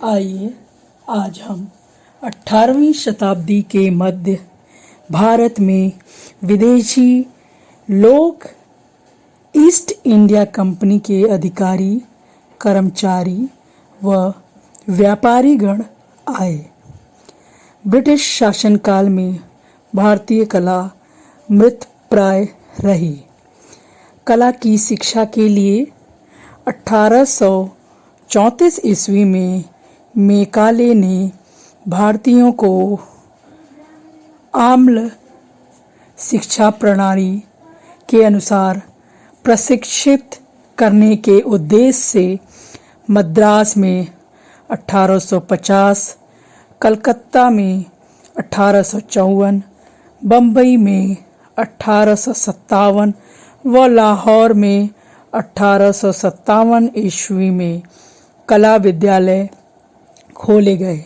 आइए आज हम 18वीं शताब्दी के मध्य भारत में विदेशी लोग ईस्ट इंडिया कंपनी के अधिकारी, कर्मचारी व व्यापारीगण आए। ब्रिटिश शासनकाल में भारतीय कला मृतप्राय रही। कला की शिक्षा के लिए 1834 ईस्वी में मेकाले ने भारतीयों को आम्ल शिक्षा प्रणाली के अनुसार प्रशिक्षित करने के उद्देश्य से मद्रास में 1850, कलकत्ता में 1854, बम्बई में 1857 व लाहौर में 1857 ईस्वी में कला विद्यालय खोले गए।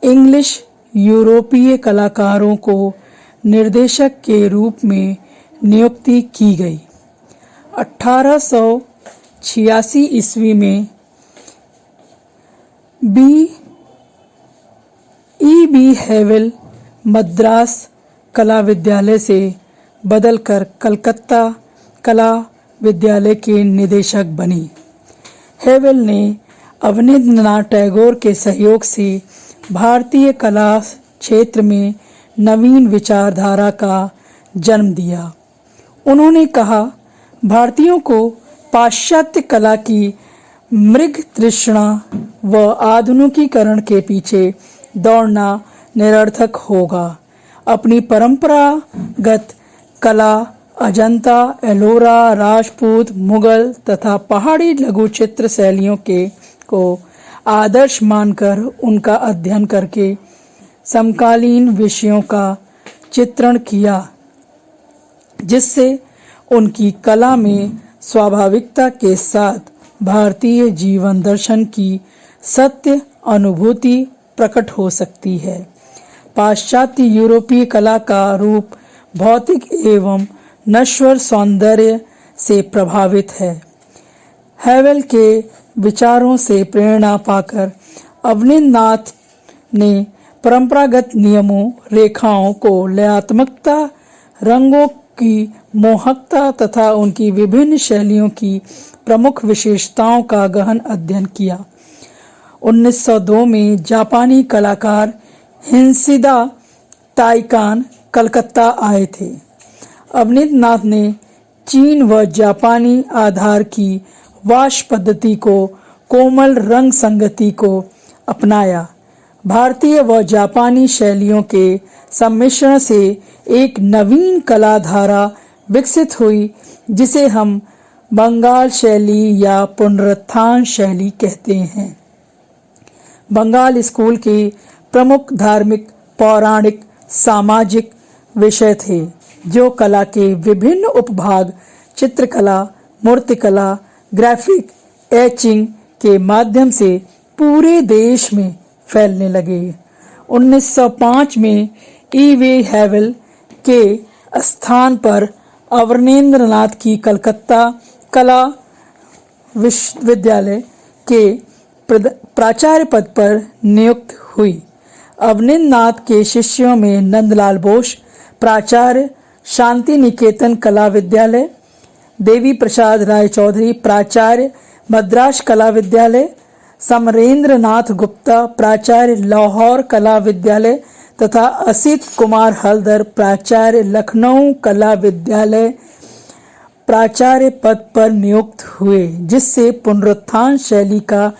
इंग्लिश यूरोपीय कलाकारों को निर्देशक के रूप में नियुक्ति की गई। 1886 ईस्वी में बी हेवेल मद्रास कला विद्यालय से बदलकर कलकत्ता कला विद्यालय के निदेशक बनी। हेवेल ने अवनींद्रनाथ टैगोर के सहयोग से भारतीय कला क्षेत्र में नवीन विचारधारा का जन्म दिया। उन्होंने कहा, भारतीयों को पाश्चात्य कला की मृग तृष्णा व आधुनिकीकरण के पीछे दौड़ना निरर्थक होगा। अपनी परंपरागत कला अजंता, एलोरा, राजपूत, मुगल तथा पहाड़ी लघु चित्र शैलियों को आदर्श मानकर उनका अध्ययन करके समकालीन विषयों का चित्रण किया, जिससे उनकी कला में स्वाभाविकता के साथ भारतीय जीवन दर्शन की सत्य अनुभूति प्रकट हो सकती है। पाश्चात्य यूरोपीय कला का रूप भौतिक एवं नश्वर सौंदर्य से प्रभावित है। हेवेल के विचारों से प्रेरणा पाकर अवनींद्रनाथ ने परंपरागत नियमों, रेखाओं को लयात्मकता, रंगों की मोहकता तथा उनकी विभिन्न शैलियों की प्रमुख विशेषताओं का गहन अध्ययन किया। 1902 में जापानी कलाकार हिनसिदा ताइकान कलकत्ता आए थे। अवनींद्रनाथ ने चीन व जापानी आधार की वाश पद्धति को कोमल रंग संगति को अपनाया। भारतीय व जापानी शैलियों के सम्मिश्रण से एक नवीन कला धारा विकसित हुई, जिसे हम बंगाल शैली या पुनरुत्थान शैली कहते हैं। बंगाल स्कूल के प्रमुख धार्मिक, पौराणिक, सामाजिक विषय थे, जो कला के विभिन्न उपभाग चित्रकला, मूर्तिकला, ग्राफिक, एचिंग के माध्यम से पूरे देश में फैलने लगे। 1905 में वी हेवेल के स्थान पर अवनींद्रनाथ की कलकत्ता कला विश्वविद्यालय के प्राचार्य पद पर नियुक्त हुई। अवनींद्रनाथ के शिष्यों में नंदलाल बोस प्राचार्य, शांति निकेतन कला विद्यालय, देवी प्रसाद राय चौधरी प्राचार्य, मद्रास कला विद्यालय, समरेंद्रनाथ गुप्ता प्राचार्य, लाहौर कला विद्यालय तथा असित कुमार हलदर प्राचार्य, लखनऊ कला विद्यालय प्राचार्य पद पर नियुक्त हुए, जिससे पुनरुत्थान शैली का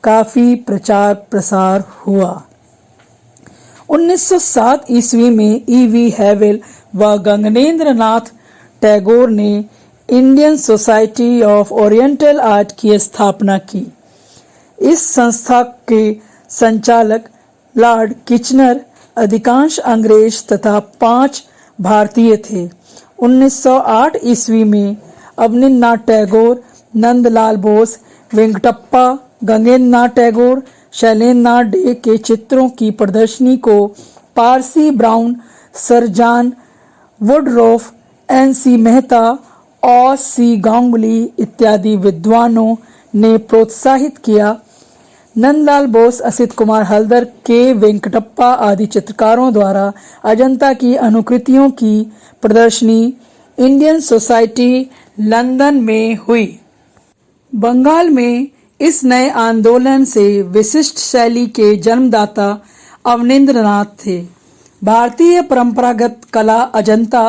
काफी प्रचार प्रसार हुआ। 1907 ईस्वी में वी हेवेल व गगनेंद्रनाथ टैगोर ने Indian society of oriental art की स्थापना की। इस संस्था के संचालक लॉर्ड किचनर अधिकांश अंग्रेज तथा 5 भारतीय थे। 1908 ईस्वी में अवनींद्रनाथ टैगोर, नंदलाल बोस, वेंकटप्पा, गगनेंद्रनाथ टैगोर, शैलेंद्रनाथ डे के चित्रों की प्रदर्शनी को Percy Brown, sir John Woodroffe, NC Mehta, C. Ganguly इत्यादि विद्वानों ने प्रोत्साहित किया। नंदलाल बोस, असित कुमार हल्दर, के वेंकटप्पा आदि चित्रकारों द्वारा अजंता की अनुकृतियों की प्रदर्शनी इंडियन सोसाइटी लंदन में हुई। बंगाल में इस नए आंदोलन से विशिष्ट शैली के जन्मदाता अवनींद्र नाथ थे। भारतीय परंपरागत कला अजंता,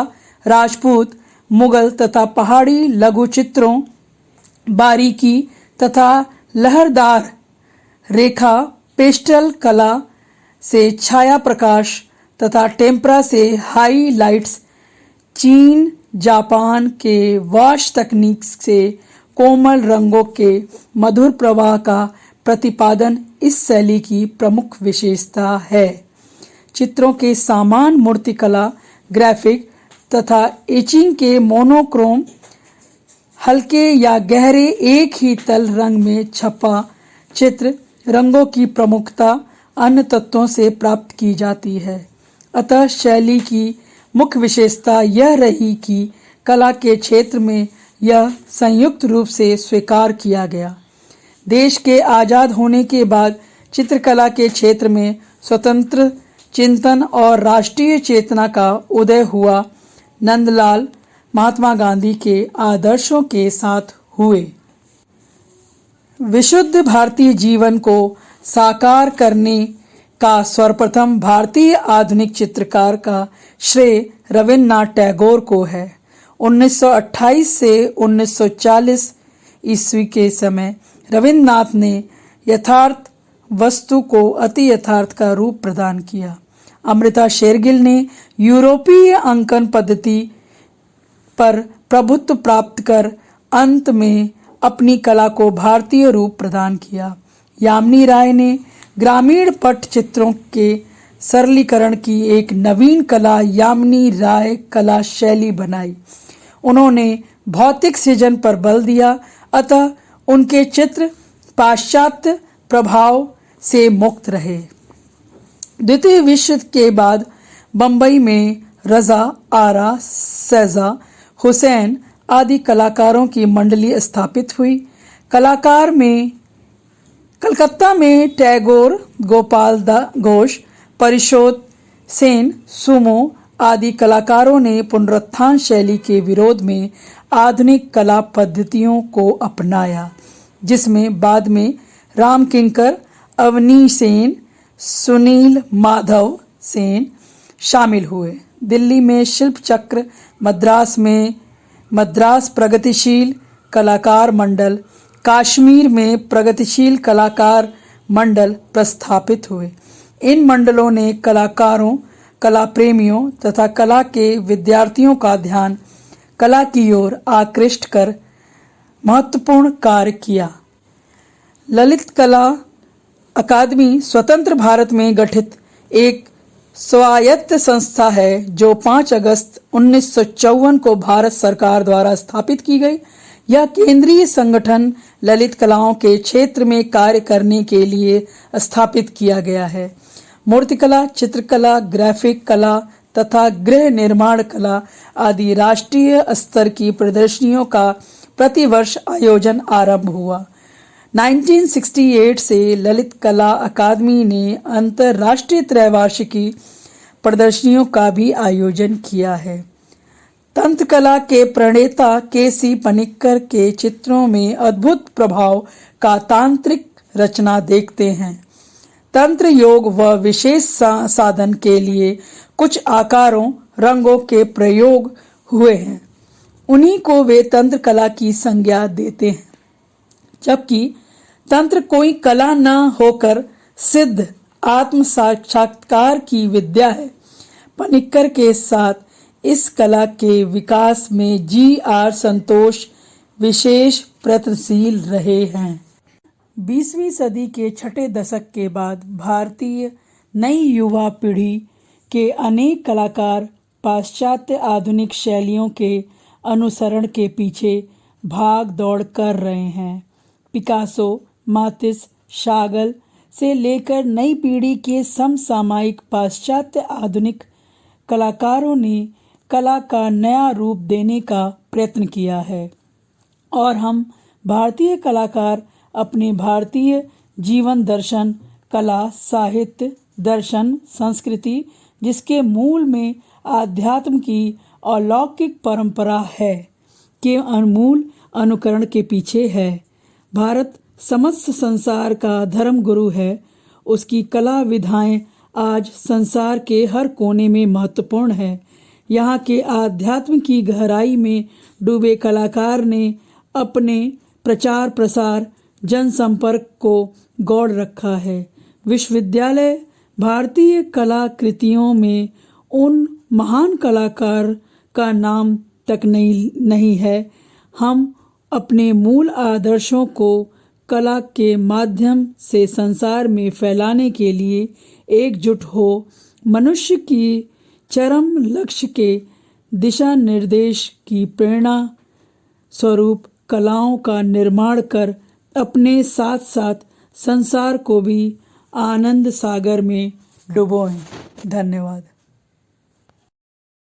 राजपूत, मुगल तथा पहाड़ी लघु चित्रों, बारीकी तथा लहरदार रेखा, पेस्टल कला से छाया प्रकाश तथा टेम्परा से हाईलाइट्स, चीन जापान के वाश तकनीक से कोमल रंगों के मधुर प्रवाह का प्रतिपादन इस शैली की प्रमुख विशेषता है। चित्रों के सामान मूर्तिकला, ग्राफिक तथा एचिंग के मोनोक्रोम, हल्के या गहरे एक ही तल रंग में छपा चित्र रंगों की प्रमुखता अन्य तत्वों से प्राप्त की जाती है। अतः शैली की मुख्य विशेषता यह रही कि कला के क्षेत्र में यह संयुक्त रूप से स्वीकार किया गया। देश के आज़ाद होने के बाद चित्रकला के क्षेत्र में स्वतंत्र चिंतन और राष्ट्रीय चेतना का उदय हुआ। नंदलाल महात्मा गांधी के आदर्शों के साथ हुए। विशुद्ध भारतीय जीवन को साकार करने का सर्वप्रथम भारतीय आधुनिक चित्रकार का श्रेय रविन्द्रनाथ टैगोर को है। 1928 से 1940 ईस्वी के समय रविन्द्रनाथ ने यथार्थ वस्तु को अति यथार्थ का रूप प्रदान किया। अमृता शेरगिल ने यूरोपीय अंकन पद्धति पर प्रभुत्व प्राप्त कर अंत में अपनी कला को भारतीय रूप प्रदान किया। यामिनी राय ने ग्रामीण पटचित्रों के सरलीकरण की एक नवीन कला यामिनी राय कला शैली बनाई। उन्होंने भौतिक सृजन पर बल दिया, अतः उनके चित्र पाश्चात्य प्रभाव से मुक्त रहे। द्वितीय विश्व के बाद बंबई में रजा, आरा, सैजा, हुसैन आदि कलाकारों की मंडली स्थापित हुई। कलकत्ता में टैगोर, गोपाल घोष, परिशोध सेन, सुमो आदि कलाकारों ने पुनरुत्थान शैली के विरोध में आधुनिक कला पद्धतियों को अपनाया, जिसमें बाद में राम किंकर, अवनी सेन, सुनील माधव सेन शामिल हुए। दिल्ली में शिल्प चक्र, मद्रास में मद्रास प्रगतिशील कलाकार मंडल, कश्मीर में प्रगतिशील कलाकार मंडल प्रस्थापित हुए। इन मंडलों ने कलाकारों, कला प्रेमियों तथा कला के विद्यार्थियों का ध्यान कला की ओर आकृष्ट कर महत्वपूर्ण कार्य किया। ललित कला अकादमी स्वतंत्र भारत में गठित एक स्वायत्त संस्था है जो 5 अगस्त 1954 को भारत सरकार द्वारा स्थापित की गई। यह केंद्रीय संगठन ललित कलाओं के क्षेत्र में कार्य करने के लिए स्थापित किया गया है। मूर्तिकला, चित्रकला, ग्राफिक कला तथा गृह निर्माण कला आदि राष्ट्रीय स्तर की प्रदर्शनियों का प्रतिवर्ष आयोजन आरंभ हुआ। 1968 से ललित कला अकादमी ने अंतर्राष्ट्रीय त्रैवार्षिकी प्रदर्शनियों का भी आयोजन किया है। तंत्र कला के प्रणेता के.सी. पनिक्कर के चित्रों में अद्भुत प्रभाव का तांत्रिक रचना देखते हैं। तंत्र योग व विशेष साधन के लिए कुछ आकारों, रंगों के प्रयोग हुए हैं, उन्हीं को वे तंत्र कला की संज्ञा देते हैं। जबकि तंत्र कोई कला न होकर सिद्ध आत्म साक्षात्कार की विद्या है। पनिक्कर के साथ इस कला के विकास में जी.आर. संतोष विशेष प्रयत्नशील रहे हैं। 20वीं सदी के छठे दशक के बाद भारतीय नई युवा पीढ़ी के अनेक कलाकार पाश्चात्य आधुनिक शैलियों के अनुसरण के पीछे भाग दौड़ कर रहे हैं। पिकासो, मातिस, शागल से लेकर नई पीढ़ी के समसामयिक पाश्चात्य आधुनिक कलाकारों ने कला का नया रूप देने का प्रयत्न किया है और हम भारतीय कलाकार अपने भारतीय जीवन दर्शन, कला, साहित्य, दर्शन, संस्कृति, जिसके मूल में आध्यात्म की अलौकिक परंपरा है, के अनमोल अनुकरण के पीछे है। भारत समस्त संसार का धर्म गुरु है। उसकी कला विधाएं आज संसार के हर कोने में महत्वपूर्ण है। यहाँ के आध्यात्म की गहराई में डूबे कलाकार ने अपने प्रचार प्रसार जनसंपर्क को गौड़ रखा है। विश्वविद्यालय भारतीय कलाकृतियों में उन महान कलाकार का नाम तक नहीं है। हम अपने मूल आदर्शों को कला के माध्यम से संसार में फैलाने के लिए एकजुट हो मनुष्य की चरम लक्ष्य के दिशा निर्देश की प्रेरणा स्वरूप कलाओं का निर्माण कर अपने साथ साथ संसार को भी आनंद सागर में डुबोएं। धन्यवाद।